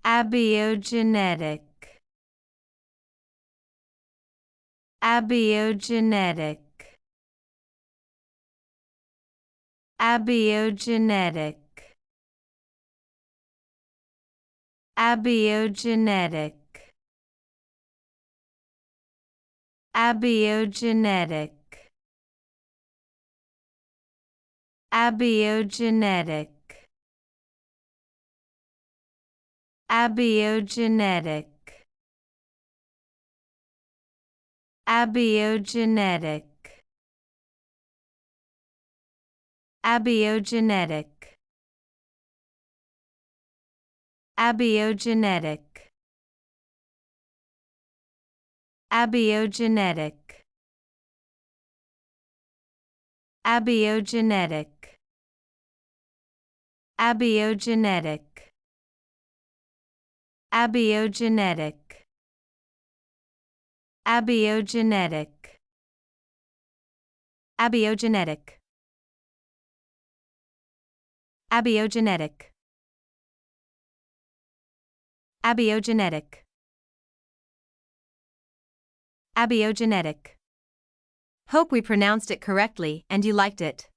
Abiogenetic. Abiogenetic. Abiogenetic. Abiogenetic. Abiogenetic. Abiogenetic. Abiogenetic. Abiogenetic. Abiogenetic. Abiogenetic. Abiogenetic. Abiogenetic. Abiogenetic. Abiogenetic. Abiogenetic. Abiogenetic. Abiogenetic. Abiogenetic. Abiogenetic. Hope we pronounced it correctly and you liked it.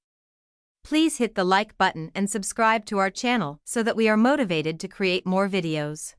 Please hit the like button and subscribe to our channel so that we are motivated to create more videos.